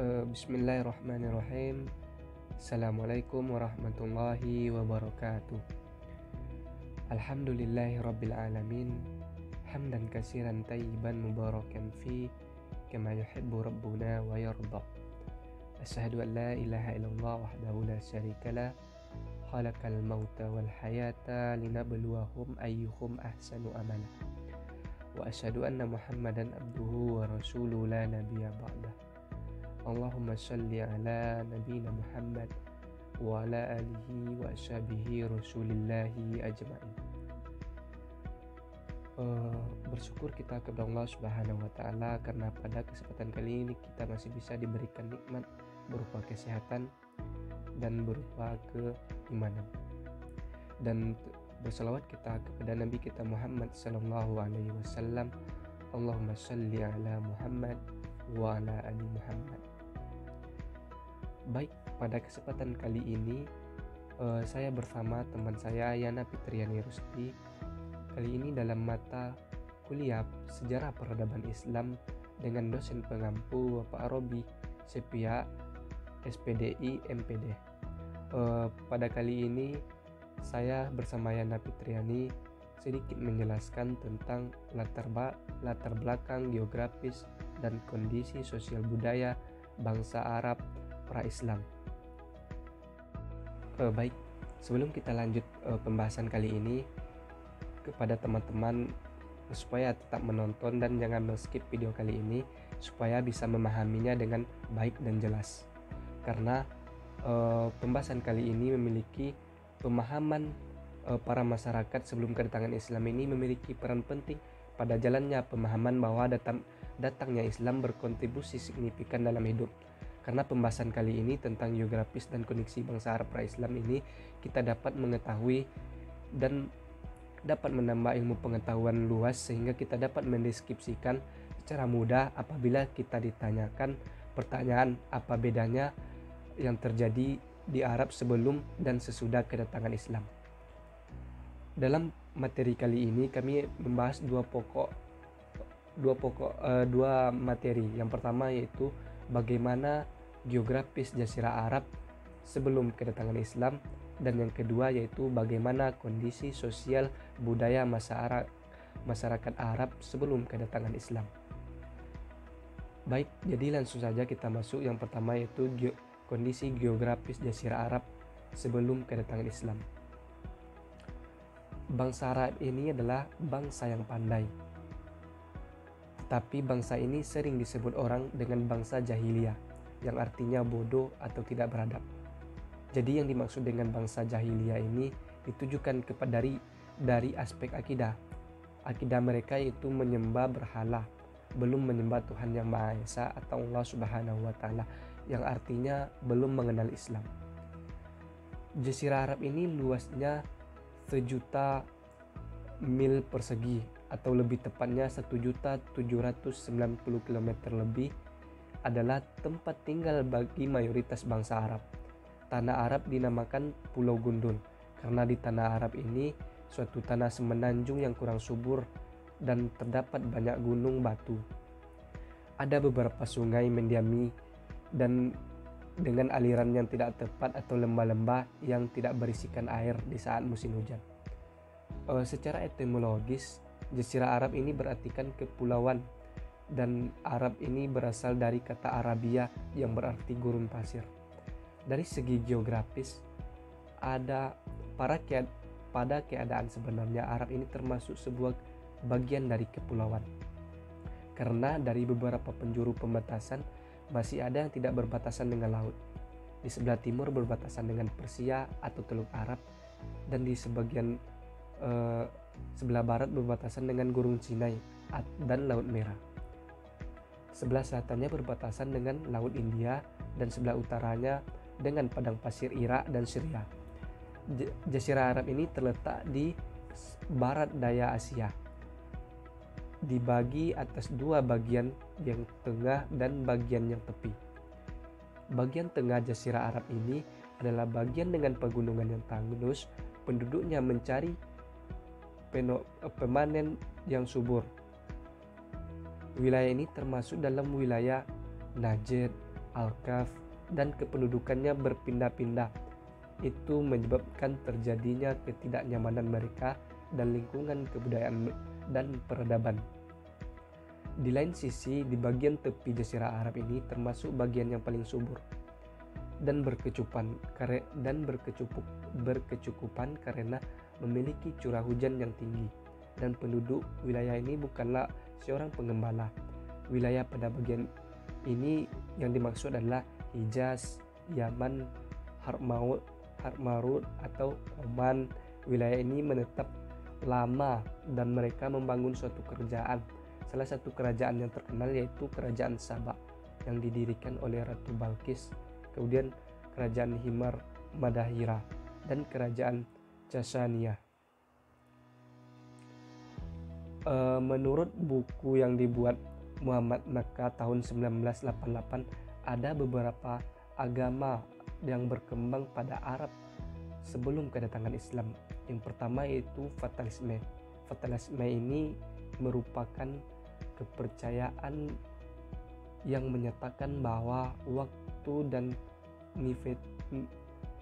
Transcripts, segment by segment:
Bismillahirrahmanirrahim. Assalamualaikum warahmatullahi wabarakatuh. Alhamdulillahi rabbil alamin. Hamdan katsiran tayyiban mubarakan fi kama yuhibbu rabbuna wa yarda. Asyhadu an la ilaha illallah wahdahu la syarikalah. Khalaqal mauta wal hayata linabluwahum ayyuhum ahsanu amala. Wa asyhadu anna Muhammadan abduhu wa rasuluhu la nabiyya ba'dah. Allahumma shalli ala nabiyina Muhammad wa ala alihi wa ashabihi rasulillahi ajma'in. Bersyukur kita kepada Allah Subhanahu wa taala karena pada kesempatan kali ini kita masih bisa diberikan nikmat berupa kesehatan dan berupa keimanan. Dan berselawat kita kepada Nabi kita Muhammad sallallahu alaihi wasallam. Allahumma shalli ala Muhammad wa ala ali Muhammad. Baik, pada kesempatan kali ini saya bersama teman saya Yana Fitriani Rusdi. Kali ini dalam mata kuliah Sejarah Peradaban Islam dengan dosen pengampu Bapak Robi Sepia SPDI MPD. Pada kali ini saya bersama Yana Fitriani sedikit menjelaskan tentang latar belakang geografis dan kondisi sosial budaya bangsa Arab pra-Islam. Baik, sebelum kita lanjut pembahasan kali ini, kepada teman-teman supaya tetap menonton dan jangan skip video kali ini supaya bisa memahaminya dengan baik dan jelas. Karena pembahasan kali ini memiliki pemahaman para masyarakat sebelum kedatangan Islam ini memiliki peran penting pada jalannya pemahaman bahwa datangnya Islam berkontribusi signifikan dalam hidup. Karena pembahasan kali ini tentang geografis dan kondisi bangsa Arab pra-Islam ini kita dapat mengetahui dan dapat menambah ilmu pengetahuan luas sehingga kita dapat mendeskripsikan secara mudah apabila kita ditanyakan pertanyaan apa bedanya yang terjadi di Arab sebelum dan sesudah kedatangan Islam. Dalam materi kali ini kami membahas dua materi. Yang pertama yaitu bagaimana geografis Jazirah Arab sebelum kedatangan Islam, dan yang kedua yaitu bagaimana kondisi sosial budaya masyarakat Arab sebelum kedatangan Islam. Baik, jadi langsung saja kita masuk. Yang pertama yaitu kondisi geografis Jazirah Arab sebelum kedatangan Islam. Bangsa Arab ini adalah bangsa yang pandai. Tetapi bangsa ini sering disebut orang dengan bangsa jahiliyah, yang artinya bodoh atau tidak beradab. Jadi yang dimaksud dengan bangsa jahiliyah ini ditujukan kepada dari aspek akidah. Akidah mereka itu menyembah berhala, belum menyembah Tuhan Yang Maha Esa atau Allah Subhanahu wa taala, yang artinya belum mengenal Islam. Jazirah Arab ini luasnya 1.000.000 mil persegi atau lebih tepatnya 1.790.000 km lebih adalah tempat tinggal bagi mayoritas bangsa Arab. Tanah Arab dinamakan Pulau Gundul karena di tanah Arab ini suatu tanah semenanjung yang kurang subur dan terdapat banyak gunung batu. Ada beberapa sungai mendiami dan dengan aliran yang tidak tepat atau lembah-lembah yang tidak berisikan air di saat musim hujan. Secara etimologis, Jazirah Arab ini berartikan kepulauan, dan Arab ini berasal dari kata Arabia yang berarti gurun pasir. Dari segi geografis, pada keadaan sebenarnya Arab ini termasuk sebuah bagian dari kepulauan. Karena dari beberapa penjuru pembatasan masih ada yang tidak berbatasan dengan laut. Di sebelah timur berbatasan dengan Persia atau Teluk Arab, dan di sebelah barat berbatasan dengan Gurun Sinai dan Laut Merah. Sebelah selatannya berbatasan dengan Laut India dan sebelah utaranya dengan padang pasir Irak dan Syria. Jazirah Arab ini terletak di barat daya Asia, dibagi atas dua bagian, yang tengah dan bagian yang tepi. Bagian tengah Jazirah Arab ini adalah bagian dengan pegunungan yang tandus, penduduknya mencari pemanen yang subur. Wilayah ini termasuk dalam wilayah Najd, Al-Kahf, dan kependudukannya berpindah-pindah. Itu menyebabkan terjadinya ketidaknyamanan mereka dan lingkungan kebudayaan dan peradaban. Di lain sisi, di bagian tepi Jazirah Arab ini termasuk bagian yang paling subur dan berkecukupan karena memiliki curah hujan yang tinggi, dan penduduk wilayah ini bukanlah seorang pengembala. Wilayah pada bagian ini yang dimaksud adalah Hijaz, Yaman, Hadramaut atau Oman. Wilayah ini menetap lama dan mereka membangun suatu kerajaan. Salah satu kerajaan yang terkenal yaitu Kerajaan Sabah yang didirikan oleh Ratu Balqis, kemudian Kerajaan Himar Madahira, dan Kerajaan Sasania. Menurut buku yang dibuat Muhammad Mekah tahun 1988, ada beberapa agama yang berkembang pada Arab sebelum kedatangan Islam. Yang pertama yaitu fatalisme. Fatalisme ini merupakan kepercayaan yang menyatakan bahwa waktu dan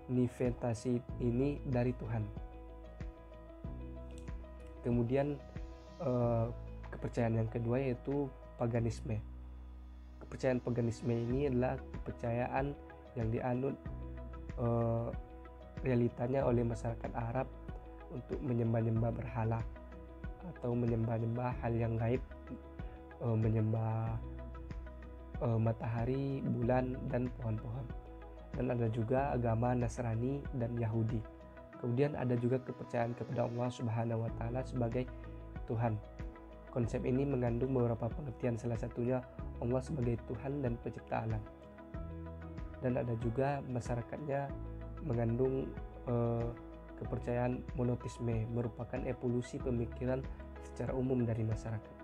niventasi ini dari Tuhan. Kemudian kepercayaan yang kedua yaitu paganisme. Kepercayaan paganisme ini adalah kepercayaan yang dianut realitanya oleh masyarakat Arab untuk menyembah-nyembah berhala atau menyembah-nyembah hal yang gaib, menyembah matahari, bulan, dan pohon-pohon. Dan ada juga agama Nasrani dan Yahudi. Kemudian ada juga kepercayaan kepada Allah Subhanahu wa Ta'ala sebagai Tuhan. Konsep ini mengandung beberapa pengertian, salah satunya Allah sebagai Tuhan dan pencipta alam. Dan ada juga masyarakatnya mengandung kepercayaan monoteisme, merupakan evolusi pemikiran secara umum dari masyarakat.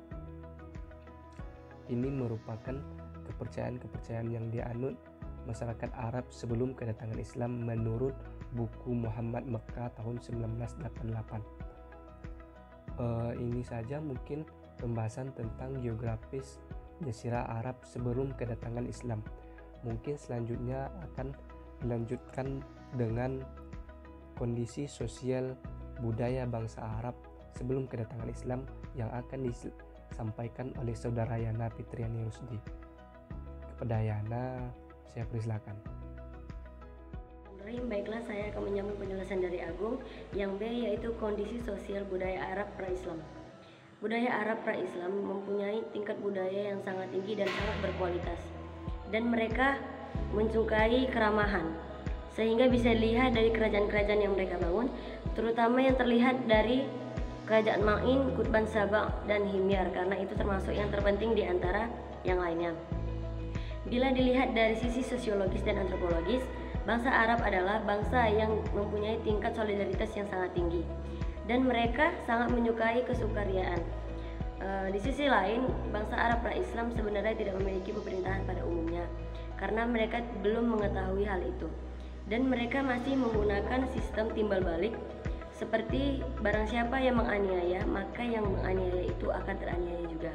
Ini merupakan kepercayaan-kepercayaan yang dianut masyarakat Arab sebelum kedatangan Islam menurut buku Muhammad Mekah tahun 1988. Ini saja mungkin pembahasan tentang geografis Jazirah Arab sebelum kedatangan Islam. Mungkin selanjutnya akan dilanjutkan dengan kondisi sosial budaya bangsa Arab sebelum kedatangan Islam yang akan disampaikan oleh saudara Yana Fitriani Rusdi. Kepada Yana, saya persilakan. Baiklah, saya akan menyambung penjelasan dari Agung. Yang B yaitu kondisi sosial budaya Arab pra-Islam. Budaya Arab pra-Islam mempunyai tingkat budaya yang sangat tinggi dan sangat berkualitas, dan mereka menyukai keramahan, sehingga bisa dilihat dari kerajaan-kerajaan yang mereka bangun, terutama yang terlihat dari Kerajaan Ma'in, Qutban Sabah, dan Himyar, karena itu termasuk yang terpenting di antara yang lainnya. Bila dilihat dari sisi sosiologis dan antropologis, bangsa Arab adalah bangsa yang mempunyai tingkat solidaritas yang sangat tinggi, dan mereka sangat menyukai kesukaryaan. Di sisi lain, bangsa Arab pra-Islam sebenarnya tidak memiliki pemerintahan pada umumnya, karena mereka belum mengetahui hal itu, dan mereka masih menggunakan sistem timbal balik, seperti barang siapa yang menganiaya, maka yang menganiaya itu akan teraniaya juga.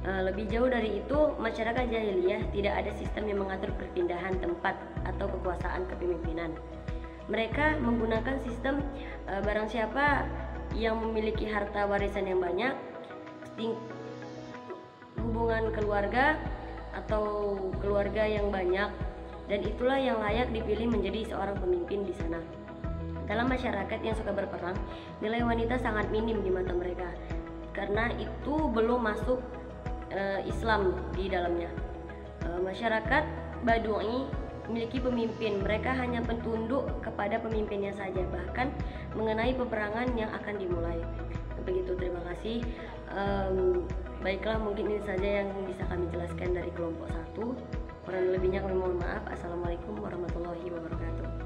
Lebih jauh dari itu, masyarakat jahiliyah tidak ada sistem yang mengatur perpindahan tempat atau kekuasaan kepemimpinan. Mereka menggunakan sistem barang siapa yang memiliki harta warisan yang banyak, hubungan keluarga atau keluarga yang banyak, dan itulah yang layak dipilih menjadi seorang pemimpin di sana. Dalam masyarakat yang suka berperang, nilai wanita sangat minim di mata mereka, karena itu belum masuk Islam di dalamnya. Masyarakat Badui memiliki pemimpin, mereka hanya tunduk kepada pemimpinnya saja, bahkan mengenai peperangan yang akan dimulai. Begitu, terima kasih. Baiklah, mungkin ini saja yang bisa kami jelaskan dari kelompok 1. Kurang lebihnya kami mohon maaf. Assalamualaikum warahmatullahi wabarakatuh.